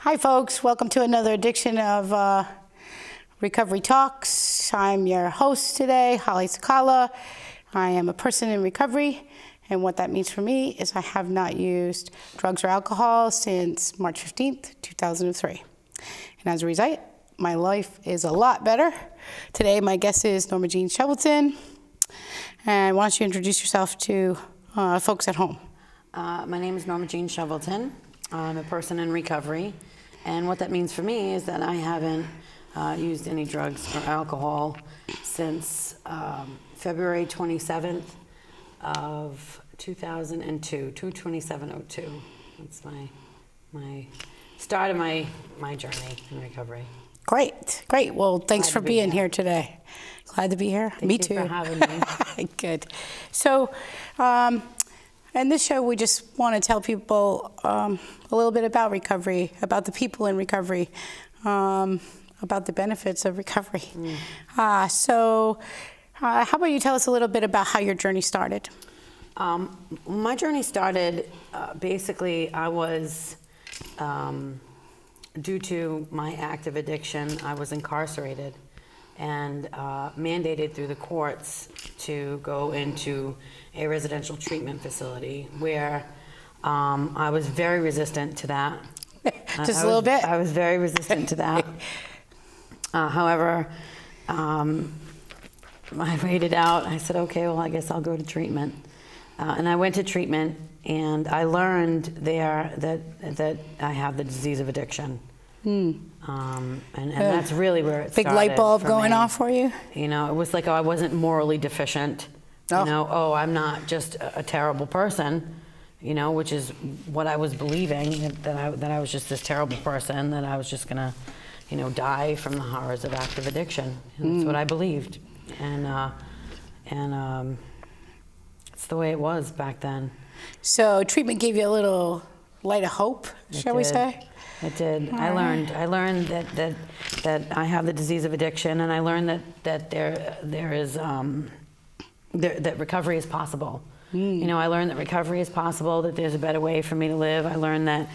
Hi folks, welcome to another edition of Recovery Talks. I'm your host today, Holly Sakala. I am a person in recovery, and what that means for me is I have not used drugs or alcohol since March 15th, 2003. And as a result, my life is a lot better. Today my guest is Normajean. And why don't you introduce yourself to folks at home? My name is Normajean. I'm a person in recovery, and what that means for me is that I haven't used any drugs or alcohol since February 27th of 2002, 2/27/02. That's my start of my journey in recovery. Great. Well, thanks for being here today. Glad to be here. Me too. Thank you for having me. Good. So, in this show, we just want to tell people a little bit about recovery, about the people in recovery, about the benefits of recovery. So, how about you tell us a little bit about how your journey started? My journey started, basically, I was, due to my active addiction, I was incarcerated and mandated through the courts to go into a residential treatment facility where I was very resistant to that. Just a little bit? I was very resistant to that. However, I waited out. I said, okay, well, I guess I'll go to treatment. And I went to treatment, and I learned there that I have the disease of addiction. And that's really where it started. Big light bulb for going me. off for you? You know, it was like, oh, I wasn't morally deficient. Oh. You know, oh, I'm not just a terrible person, you know, which is what I was believing, that I was just this terrible person, that I was just gonna, you know, die from the horrors of active addiction. And that's what I believed. And it's the way it was back then. So treatment gave you a little light of hope, shall we say? It did. I learned that I have the disease of addiction, and I learned that there is that recovery is possible. You know, I learned that recovery is possible, that there's a better way for me to live. I learned that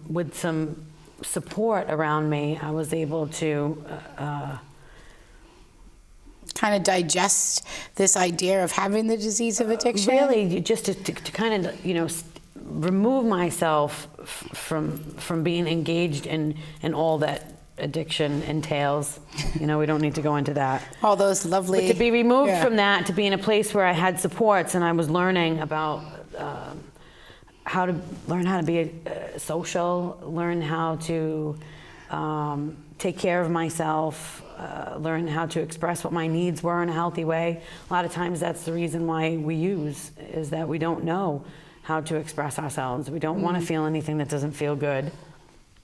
with some support around me, I was able to kind of digest this idea of having the disease of addiction? Really, just to kind of, you know, remove myself from being engaged in all that addiction entails. You know, we don't need to go into that. All those lovely... But to be removed from that, to be in a place where I had supports and I was learning about how to be social, learn how to take care of myself, learn how to express what my needs were in a healthy way. A lot of times that's the reason why we use, is that we don't know how to express ourselves. We don't want to feel anything that doesn't feel good.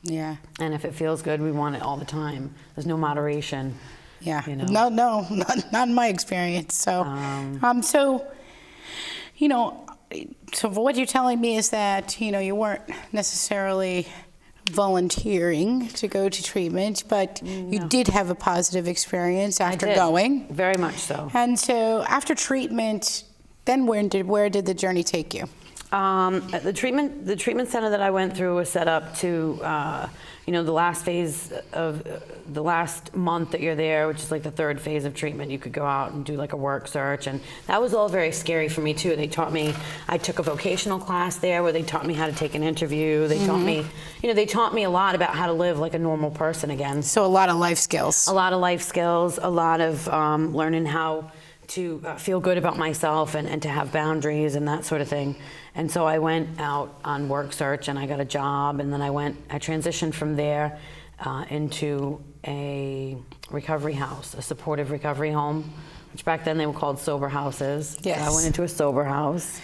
Yeah. And if it feels good, we want it all the time. There's no moderation. Yeah. You know? No, not in my experience. So, so, you know, so what you're telling me is that, you know, you weren't necessarily volunteering to go to treatment, but you did have a positive experience after going. Very much so. And so after treatment, then where did the journey take you? The treatment center that I went through was set up to, you know, the last phase of the last month that you're there, which is like the third phase of treatment. You could go out and do like a work search, and that was all very scary for me too. They taught me, I took a vocational class there where they taught me how to take an interview. They taught me, you know, they taught me a lot about how to live like a normal person again. So a lot of life skills. A lot of life skills, a lot of learning how to feel good about myself and to have boundaries and that sort of thing. And so I went out on work search and I got a job, and then I transitioned from there into a recovery house, a supportive recovery home, which back then they were called sober houses. Yes. So I went into a sober house.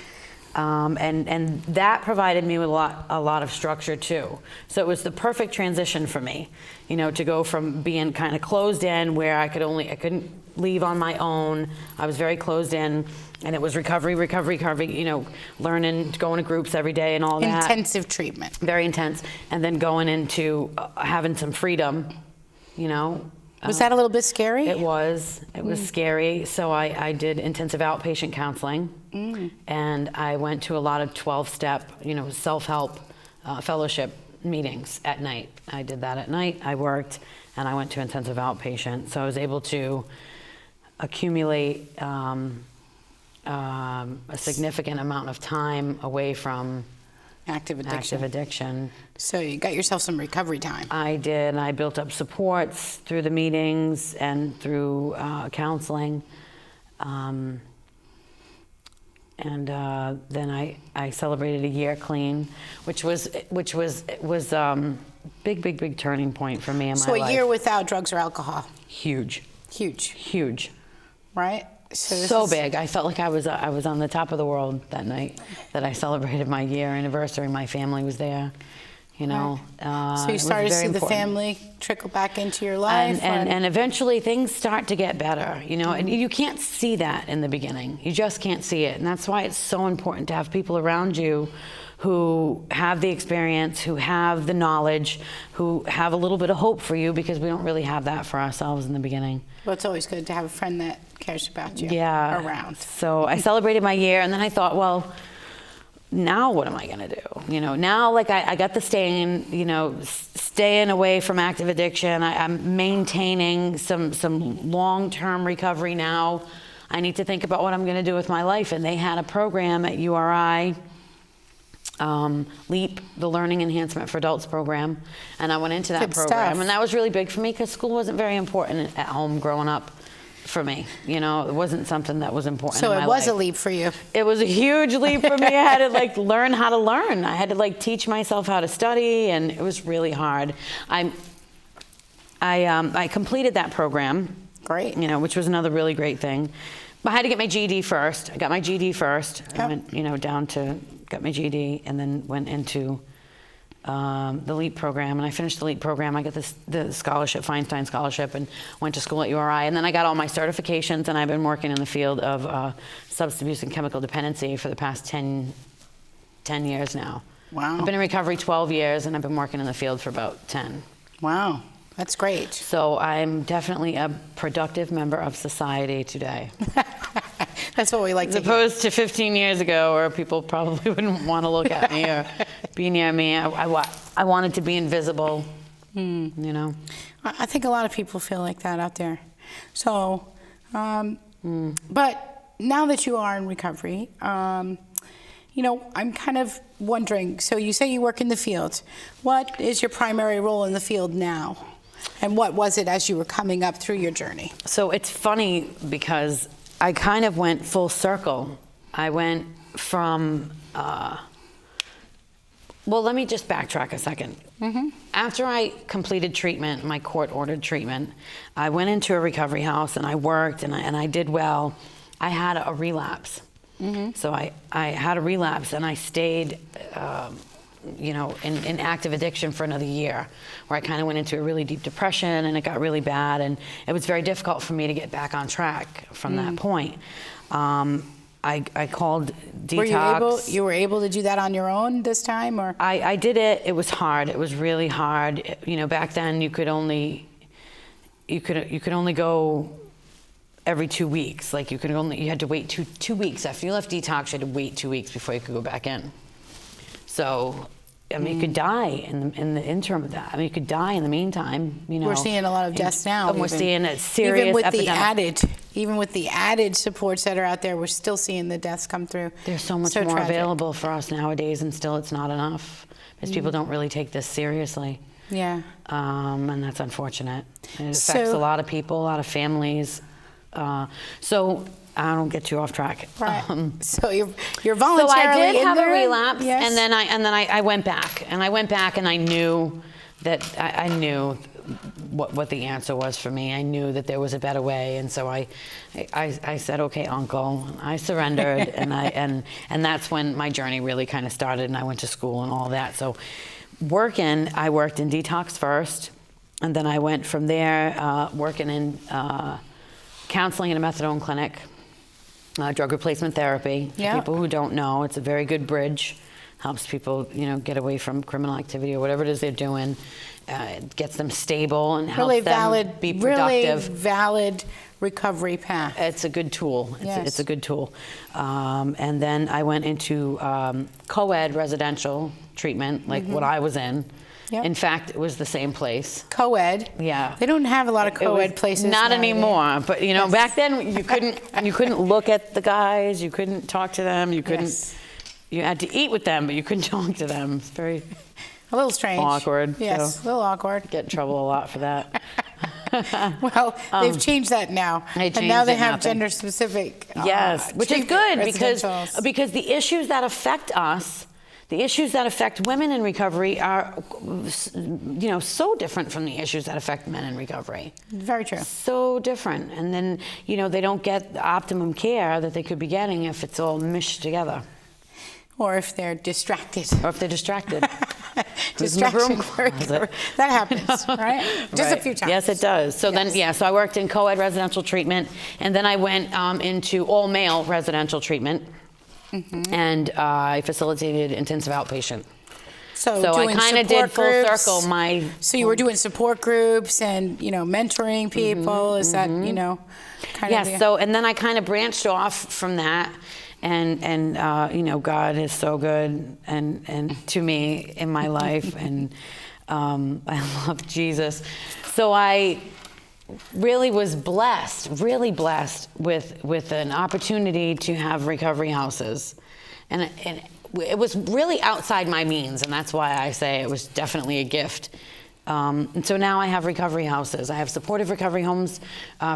And that provided me with a lot of structure too. So it was the perfect transition for me, you know, to go from being kind of closed in where I couldn't leave on my own. I was very closed in, and it was recovery, you know, learning, going to groups every day and all that. Intensive treatment. Very intense. And then going into having some freedom, you know. Was that a little bit scary? It was. It was scary. So I did intensive outpatient counseling, and I went to a lot of 12-step, you know, self-help fellowship meetings at night. I did that at night. I worked, and I went to intensive outpatient. So I was able to accumulate a significant amount of time away from Active addiction. active addiction. So you got yourself some recovery time. I did. I built up supports through the meetings and through counseling. Then I celebrated a year clean, which was big turning point for me in my life. So a year without drugs or alcohol. Huge, Huge. Right? this so is- big. I felt like I was on the top of the world that night that I celebrated my year anniversary. My family was there, you know. So it you was started to very see the important. family trickle back into your life? And eventually things start to get better, you know, and you can't see that in the beginning. You just can't see it. And that's why it's so important to have people around you who have the experience, who have the knowledge, who have a little bit of hope for you, because we don't really have that for ourselves in the beginning. Well, it's always good to have a friend that cares about you around. So I celebrated my year, and then I thought, well, now what am I gonna do? You know, now like I got the staying away from active addiction. I'm maintaining some long-term recovery now. I need to think about what I'm gonna do with my life. And they had a program at URI, LEAP, the Learning Enhancement for Adults program. And I went into that Good program. stuff. And that was really big for me because school wasn't very important at home growing up for me. You know, it wasn't something that was important So in my it was life. a leap for you. It was a huge leap for me. I had to like learn how to learn. I had to like teach myself how to study, and it was really hard. I completed that program. Great. You know, which was another really great thing. But I had to get my GED first. I got my GED first. I Yep. went, you know, got my GED, and then went into the LEAP program, and I finished the LEAP program. I got the scholarship, Feinstein Scholarship, and went to school at URI. And then I got all my certifications, and I've been working in the field of substance abuse and chemical dependency for the past 10 years now. Wow. I've been in recovery 12 years, and I've been working in the field for about 10. Wow. That's great. So I'm definitely a productive member of society today. That's what we like As to hear. opposed to 15 years ago, where people probably wouldn't want to look at me or be near me. I wanted to be invisible, you know. I think a lot of people feel like that out there. So, but now that you are in recovery, you know, I'm kind of wondering, so you say you work in the field. What is your primary role in the field now? And what was it as you were coming up through your journey? So it's funny because I kind of went full circle. I went from, well, let me just backtrack a second. After I completed treatment, my court-ordered treatment, I went into a recovery house and I worked and I did well. I had a relapse. So I had a relapse, and I stayed, you know, in active addiction for another year, where I kind of went into a really deep depression, and it got really bad, and it was very difficult for me to get back on track from that point. I called detox. You were able to do that on your own this time, or? I did it. It was hard. It was really hard. You know, back then you could only go every 2 weeks. Like you had to wait two weeks after you left detox. You had to wait 2 weeks before you could go back in. So, I mean, you could die in the interim of that. I mean, you could die in the meantime. You know, We're seeing a lot of deaths now. And we're seeing a serious even with epidemic. even with the added supports that are out there, we're still seeing the deaths come through. There's so much more tragic. available for us nowadays, and still it's not enough because people don't really take this seriously. Yeah. And that's unfortunate. It affects a lot of people, a lot of families. So I don't get too off track. Right. So you're So voluntarily I did in have there? a relapse, Yes. and then I went back, and I knew that I knew what the answer was for me. I knew that there was a better way, and so I said, okay, Uncle. I surrendered, and that's when my journey really kind of started, and I went to school and all that. So I worked in detox first, and then I went from there working in counseling in a methadone clinic. Drug replacement therapy. Yeah. People who don't know, it's a very good bridge helps people, get away from criminal activity or whatever it is they're doing. It gets them stable and helps Really them valid, be productive. really valid recovery path. It's a good tool. Yes. It's a good tool. And then I went into co-ed residential treatment, like what I was in. Yep. In fact, it was the same place. Co-ed. Yeah. They don't have a lot of It co-ed was places Not nowadays. anymore. But back then you couldn't look at the guys. You couldn't talk to them. You couldn't. Yes. You had to eat with them, but you couldn't talk to them. It's very A little strange. awkward. Yes, So a little awkward. get in trouble a lot for that. Well, they've changed that now. They And now changed they it have now, thank- gender-specific Yes, which is treatment good residentials. because the issues that affect us, the issues that affect women in recovery are, so different from the issues that affect men in recovery. Very true. So different. And then, they don't get the optimum care that they could be getting if it's all mished together. Or if they're distracted. Or if they're distracted. Who's in the broom Distraction for closet? recovery. That happens, right? Just a Right. few times. Yes, it does. So Yes. so I worked in co-ed residential treatment, and then I went into all-male residential treatment, and I facilitated intensive outpatient. So I doing kind of support did full groups. circle. So you were doing support groups and, mentoring people. Is that, kind of Yes. the- So and then I kind of branched off from that, and God is so good and to me in my life, and I love Jesus. So I really was really blessed with an opportunity to have recovery houses, and it was really outside my means, and that's why I say it was definitely a gift. And so now I have recovery houses. I have supportive recovery homes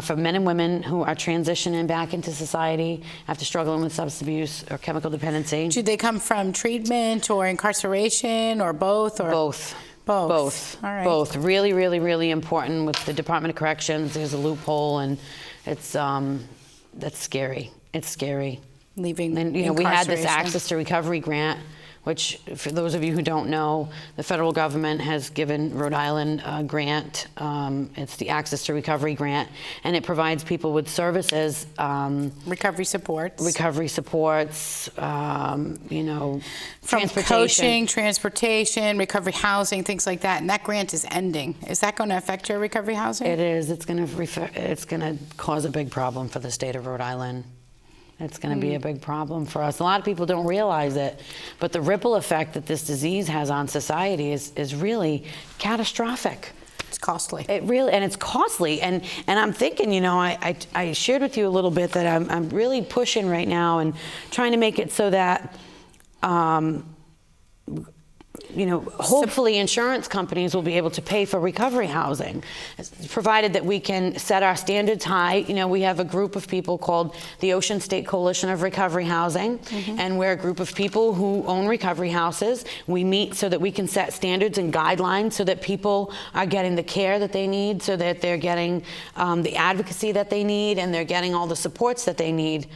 for men and women who are transitioning back into society after struggling with substance abuse or chemical dependency. Do they come from treatment or incarceration or both? Or Both. Both. Both. All right. Both. Really, really, really important with the Department of Corrections. There's a loophole, and it's that's scary. It's scary. Leaving And we had this incarceration. Access to Recovery grant, which, for those of you who don't know, the federal government has given Rhode Island a grant. It's the Access to Recovery grant, and it provides people with services, Recovery supports. from From coaching, transportation, recovery housing, things like that. And that grant is ending. Is that going to affect your recovery housing? It is. It's going to cause a big problem for the state of Rhode Island. It's going to be a big problem for us. A lot of people don't realize it, but the ripple effect that this disease has on society is really catastrophic. It's costly. It really, and it's costly. And I'm thinking, I shared with you a little bit that I'm really pushing right now and trying to make it so that, hopefully insurance companies will be able to pay for recovery housing, provided that we can set our standards high. We have a group of people called the Ocean State Coalition of Recovery Housing, and we're a group of people who own recovery houses. We meet so that we can set standards and guidelines so that people are getting the care that they need, so that they're getting the advocacy that they need, and they're getting all the supports that they need.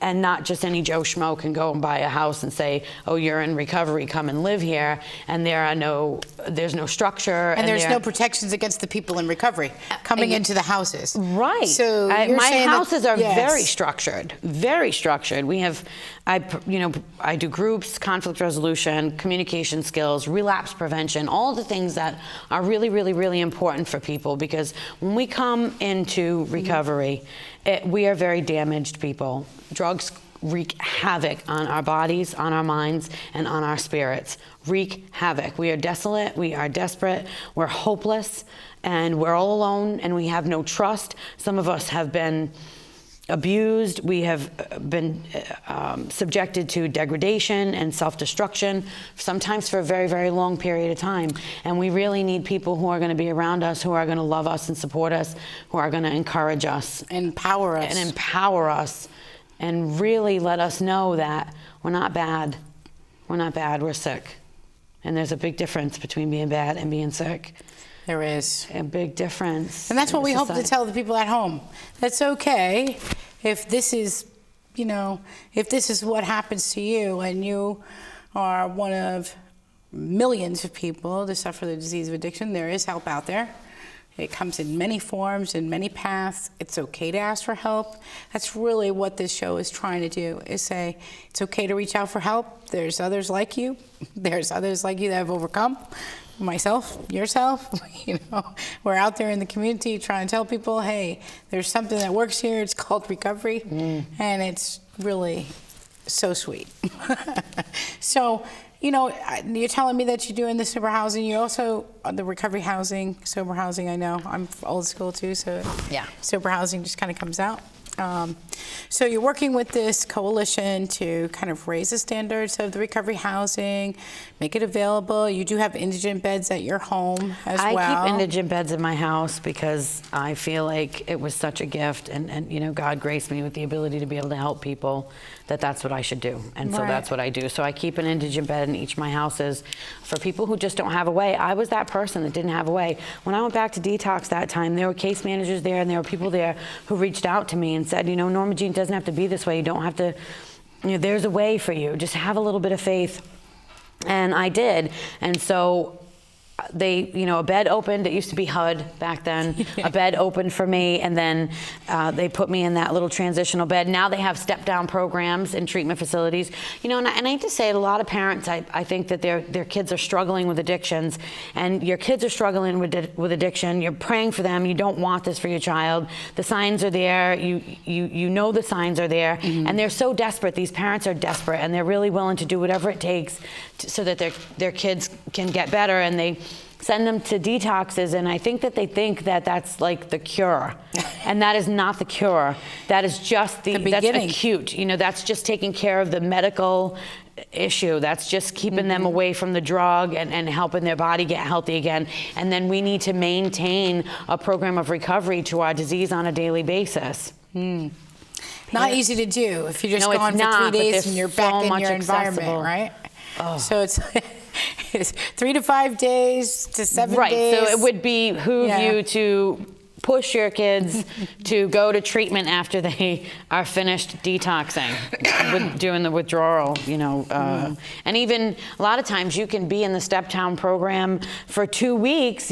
And not just any Joe Schmo can go and buy a house and say, oh, you're in recovery, come and live here. And there's no structure. And there's no protections against the people in recovery coming into the houses. Right. So you're my saying that- houses are yes. very structured, very structured. I do groups, conflict resolution, communication skills, relapse prevention, all the things that are really, really, really important for people, because when we come into recovery, we are very damaged people. Drugs wreak havoc on our bodies, on our minds, and on our spirits. Wreak havoc. We are desolate, we are desperate, we're hopeless, and we're all alone, and we have no trust. Some of us have been abused. We have been subjected to degradation and self-destruction, sometimes for a very, very long period of time. And we really need people who are going to be around us, who are going to love us and support us, who are going to encourage us. Empower us. And empower us, and really let us know that we're not bad. We're not bad, we're sick. And there's a big difference between being bad and being sick. There is. A big difference. And that's what in we hope to society. tell the people at home. That's okay if this is, if this is what happens to you, and you are one of millions of people to suffer the disease of addiction. There is help out there. It comes in many forms and many paths. It's okay to ask for help. That's really what this show is trying to do, is say it's okay to reach out for help. There's others like you. There's others like you that have overcome. Myself, yourself, we're out there in the community trying to tell people, hey, there's something that works here. It's called recovery, and it's really so sweet. So, you're telling me that you're doing the sober housing. You also, the recovery housing, sober housing, I know. I'm old school too, so Yeah. sober housing just kind of comes out. So you're working with this coalition to kind of raise the standards of the recovery housing, make it available. You do have indigent beds at your home as well. I keep indigent beds in my house because I feel like it was such a gift, and God graced me with the ability to be able to help people, that's what I should do. And so that's what I do. So I keep an indigent bed in each of my houses for people who just don't have a way. I was that person that didn't have a way. When I went back to detox that time, there were case managers there and there were people there who reached out to me and said, Normajean, doesn't have to be this way. You don't have to, there's a way for you. Just have a little bit of faith. And I did. And so they, a bed opened. It used to be HUD back then. A bed opened for me, and then they put me in that little transitional bed. Now they have step-down programs in treatment facilities. And I hate to say it, a lot of parents, I think that their kids are struggling with addictions, and your kids are struggling with addiction. You're praying for them. You don't want this for your child. The signs are there. You know the signs are there, and they're so desperate. These parents are desperate, and they're really willing to do whatever it takes so that their kids can get better, and they send them to detoxes, and I think that they think that that's like the cure, and that is not the cure. That is just that's acute. That's just taking care of the medical issue. That's just keeping them away from the drug and helping their body get healthy again. And then we need to maintain a program of recovery to our disease on a daily basis. Not easy to do if you're just gone for 3 days and you're back in your environment, right? Oh. So it's 3 to 5 days to 7 days. Right, so it would behoove you to push your kids to go to treatment after they are finished detoxing, doing the withdrawal, And even a lot of times you can be in the step-down program for 2 weeks,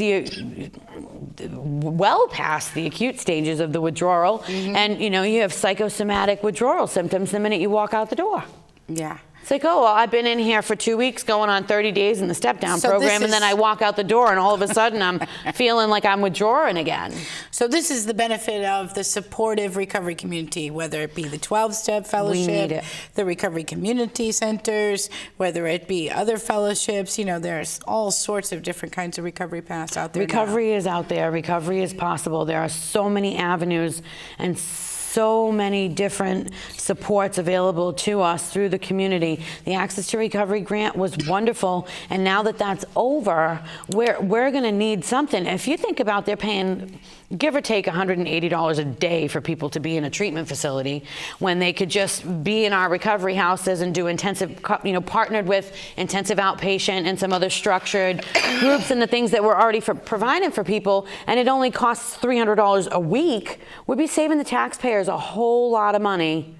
well past the acute stages of the withdrawal, and you have psychosomatic withdrawal symptoms the minute you walk out the door. Yeah. It's like, oh, well, I've been in here for 2 weeks going on 30 days in the step-down program, and then I walk out the door, and all of a sudden I'm feeling like I'm withdrawing again. So this is the benefit of the supportive recovery community, whether it be the 12-step fellowship, the recovery community centers, whether it be other fellowships. There's all sorts of different kinds of recovery paths out there. Recovery is out there. Recovery is possible. There are so many avenues and so many different supports available to us through the community. The Access to Recovery grant was wonderful, and now that that's over, we're going to need something. If you think about, they're paying, give or take, $180 a day for people to be in a treatment facility, when they could just be in our recovery houses and do intensive, partnered with intensive outpatient and some other structured groups and the things that we're already providing for people, and it only costs $300 a week. We'd be saving the taxpayers a whole lot of money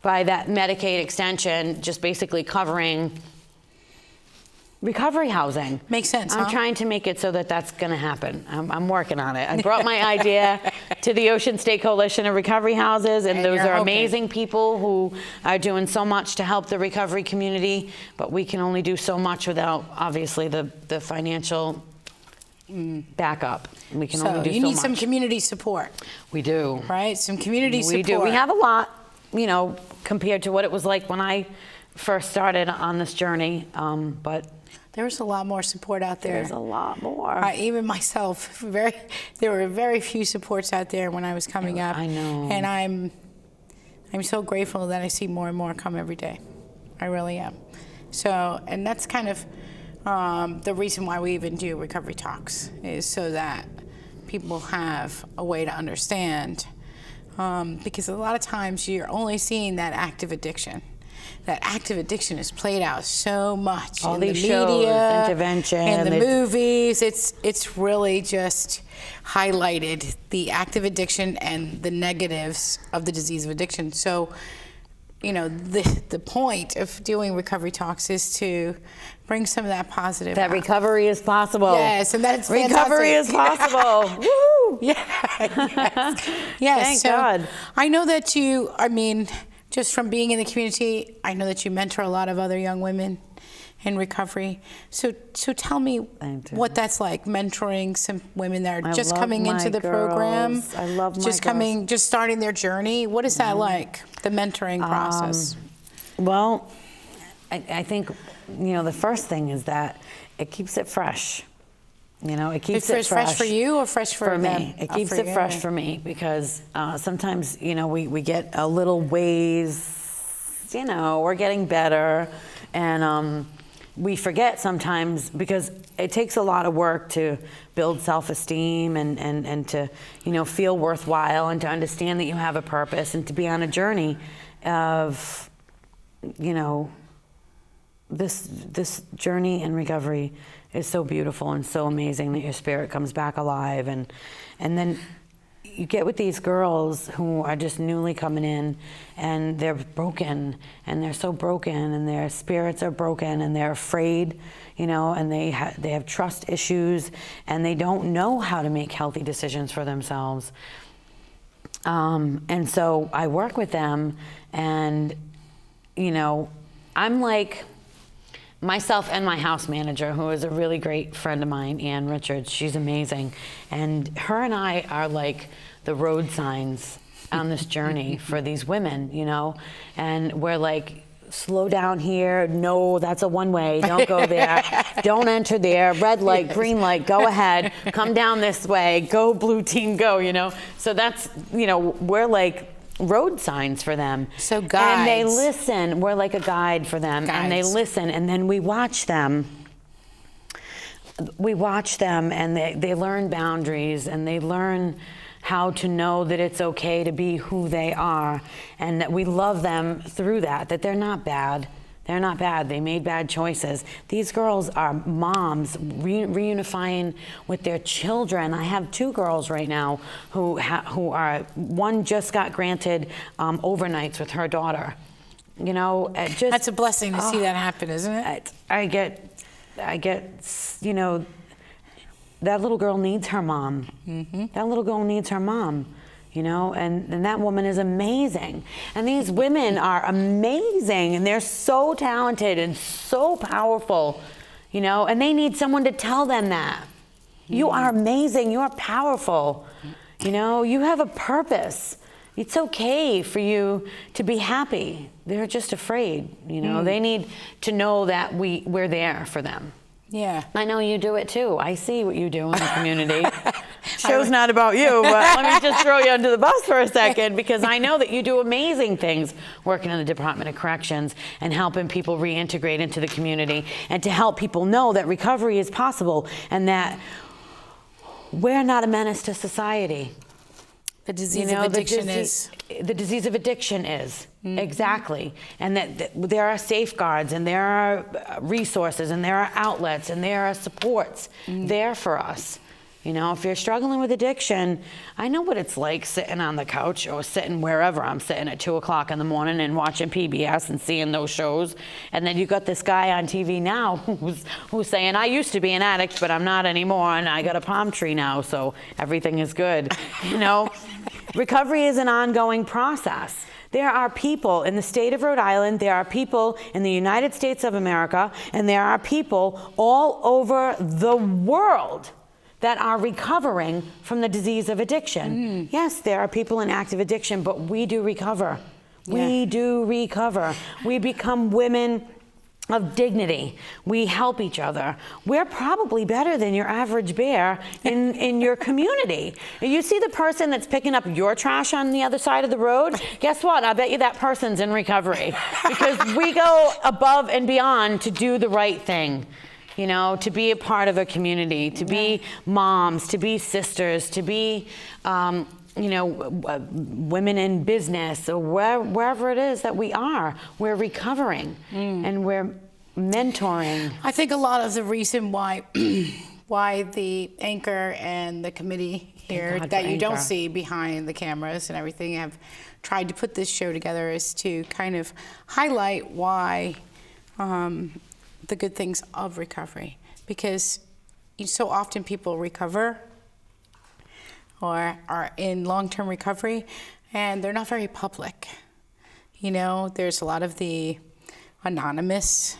by that Medicaid extension, just basically covering recovery housing. Makes sense, I'm trying to make it so that that's going to happen. I'm working on it. I brought my idea to the Ocean State Coalition of Recovery Houses, and those are amazing people who are doing so much to help the recovery community, but we can only do so much without, obviously, the financial backup. We can only do so much. You need some community support. We do. Right? Some community support. We do. We have a lot, compared to what it was like when I first started on this journey, but there's a lot more support out there. There's a lot more. Even myself, there were very few supports out there when I was coming up. I know. And I'm so grateful that I see more and more come every day. I really am. So, and that's kind of the reason why we even do recovery talks, is so that people have a way to understand. Because a lot of times you're only seeing that active addiction. That active addiction is played out so much all in these the shows, media, intervention, in the movies. It's really just highlighted the active addiction and the negatives of the disease of addiction. So the point of doing recovery talks is to bring some of that positive That out. recovery is possible. Yes, and that's recovery is possible. Woo! Yeah. Yes. Thank so God. I know that just from being in the community, I know that you mentor a lot of other young women in recovery. So tell me what that's like, mentoring some women that are just coming into the program. I love my girls. Just starting their journey. What is that like, the mentoring process? Well, I think, the first thing is that it keeps it fresh. It keeps it fresh. For you or fresh for them? Me. It keeps it fresh for me because sometimes, we get a little ways, we're getting better. And we forget sometimes because it takes a lot of work to build self-esteem and to, feel worthwhile and to understand that you have a purpose and to be on a journey of, this journey in recovery is so beautiful and so amazing that your spirit comes back alive. And then you get with these girls who are just newly coming in and they're broken and they're so broken and their spirits are broken and they're afraid, and they have trust issues and they don't know how to make healthy decisions for themselves. And so I work with them and, I'm like myself and my house manager, who is a really great friend of mine, Ann Richards. She's amazing. And her and I are like the road signs on this journey for these women, and we're like, slow down here. No, that's a one-way. Don't go there. Don't enter there. Red light, green light, go ahead. Come down this way. Go, blue team, go, So that's, we're like road signs for them. So guides. And they listen. We're like a guide for them. Guides. And they listen, and then we watch them. And they learn boundaries, and they learn how to know that it's okay to be who they are, and that we love them through that they're not bad. They're not bad. They made bad choices. These girls are moms reunifying with their children. I have 2 girls right now who are, one just got granted overnights with her daughter. That's a blessing to see that happen, isn't it? I get, that little girl needs her mom. Mm-hmm. That little girl needs her mom. And that woman is amazing. And these women are amazing, and they're so talented and so powerful, and they need someone to tell them that. Mm-hmm. You are amazing, you are powerful, you have a purpose. It's okay for you to be happy. They're just afraid, They need to know that we're there for them. Yeah. I know you do it too. I see what you do in the community. Show's not about you, but let me just throw you under the bus for a second, because I know that you do amazing things working in the Department of Corrections and helping people reintegrate into the community, and to help people know that recovery is possible and that we're not a menace to society. The disease of addiction is. The disease of addiction is. Mm-hmm. Exactly. And that there are safeguards, and there are resources, and there are outlets, and there are supports there for us. If you're struggling with addiction, I know what it's like sitting on the couch or sitting wherever I'm sitting at 2 o'clock in the morning and watching PBS and seeing those shows. And then you got this guy on TV now who's saying, I used to be an addict, but I'm not anymore, and I got a palm tree now, so everything is good. Recovery is an ongoing process. There are people in the state of Rhode Island, there are people in the United States of America, and there are people all over the world that are recovering from the disease of addiction. Yes, there are people in active addiction, but we do recover. Yeah. We do recover. We become women of dignity. We help each other. We're probably better than your average bear in your community. You see the person that's picking up your trash on the other side of the road? Guess what? I bet you that person's in recovery, because we go above and beyond to do the right thing. To be a part of a community, to be moms, to be sisters, to be, women in business, or wherever it is that we are. We're recovering and we're mentoring. I think a lot of the reason why the anchor and the committee here God that for you don't Anchor. see behind the cameras and everything. I've tried to put this show together is to kind of highlight why the good things of recovery, because so often people recover or are in long-term recovery and they're not very public. You know, there's a lot of the anonymous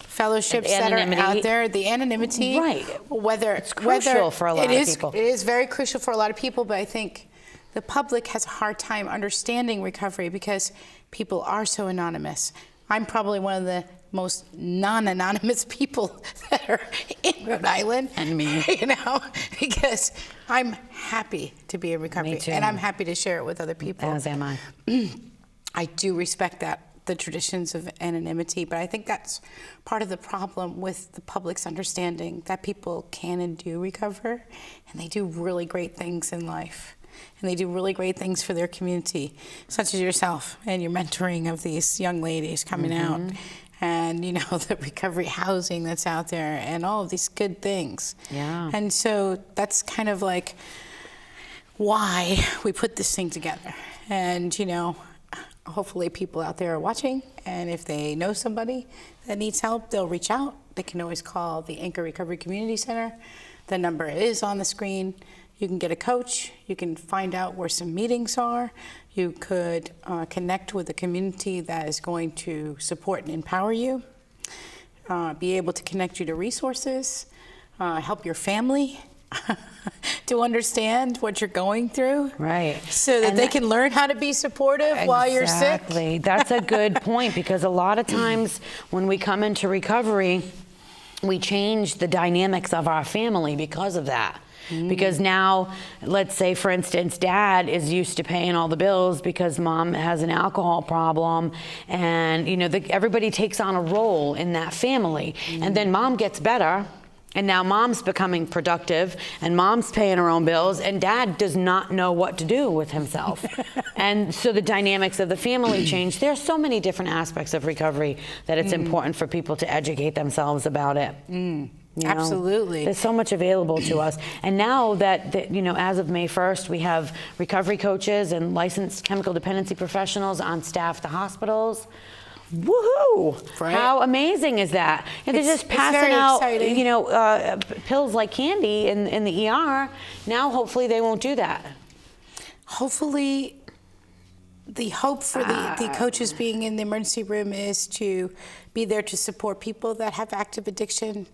fellowships that are out there, the anonymity. Right. It's crucial for a lot of people. It is very crucial for a lot of people, but I think the public has a hard time understanding recovery because people are so anonymous. I'm probably one of the most non-anonymous people that are in Rhode Island. And me. You know, because I'm happy to be in recovery. Me too. And I'm happy to share it with other people. As am I. I do respect the traditions of anonymity, but I think that's part of the problem with the public's understanding that people can and do recover, and they do really great things in life. And they do really great things for their community, such as yourself and your mentoring of these young ladies coming out, and you know, the recovery housing that's out there and all of these good things. Yeah. And so that's kind of like why we put this thing together. And you know, hopefully people out there are watching, and if they know somebody that needs help, they'll reach out. They can always call the Anchor Recovery Community Center. The number is on the screen. You can get a coach. You can find out where some meetings are. You could connect with a community that is going to support and empower you, be able to connect you to resources, help your family to understand what you're going through. Right. So that they can learn how to be supportive while you're sick. Exactly. That's a good point, because a lot of times when we come into recovery, we change the dynamics of our family because of that. Because now, let's say, for instance, dad is used to paying all the bills because mom has an alcohol problem, and you know, everybody takes on a role in that family. And then mom gets better, and now mom's becoming productive, and mom's paying her own bills, and dad does not know what to do with himself. And so the dynamics of the family change. There are so many different aspects of recovery that it's important for people to educate themselves about it. You know, Absolutely. there's so much available to us. And now that, you know, as of May 1st, we have recovery coaches and licensed chemical dependency professionals on staff at the hospitals. Woohoo! Right. How amazing is that? And they're just passing very out, exciting. you know, pills like candy in the ER. Now, hopefully, they won't do that. Hopefully, the hope for the coaches being in the emergency room is to be there to support people that have active addiction,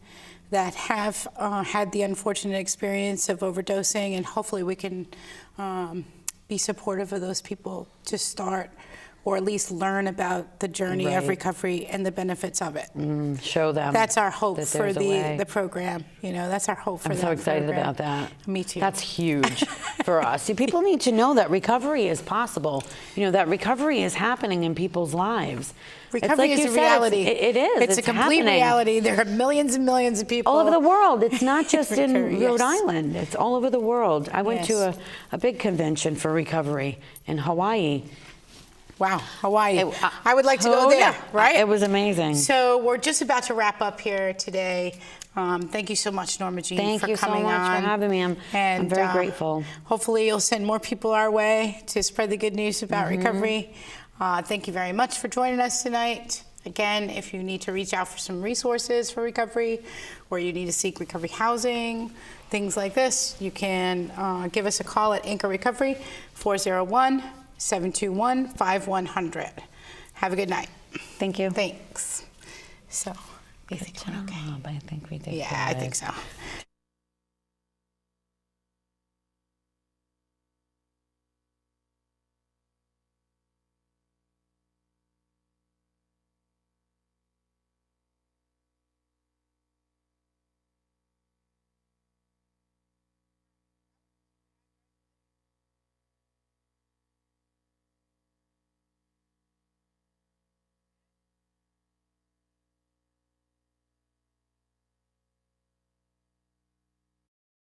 that have had the unfortunate experience of overdosing, and hopefully we can be supportive of those people to start or at least learn about the journey of Right. recovery and the benefits of it. Show them. That's our hope that for there's a way. the program. You know, that's our hope for I'm that so excited program. about that. Me too. That's huge for us. See, people need to know that recovery is possible. You know, that recovery is happening in people's lives. It's Recovery like is you a said, reality. It is. It's a complete happening. reality. There are millions and millions of people All over the world. It's not just in Recovery, Rhode yes. Island. It's all over the world. I went to Yes. a big convention for recovery in Hawaii. Wow, Hawaii. I would like to go there, right? It was amazing. So we're just about to wrap up here today. Thank you so much, Normajean, Thank for you so coming much on. for having me. I'm very grateful. Hopefully you'll send more people our way to spread the good news about Mm-hmm. recovery. Thank you very much for joining us tonight. Again, if you need to reach out for some resources for recovery, or you need to seek recovery housing, things like this, you can give us a call at Anchor Recovery, 401-721-5100. Have a good night. Thank you. Thanks. So, you think we're okay? I think we did Yeah, I good. think so.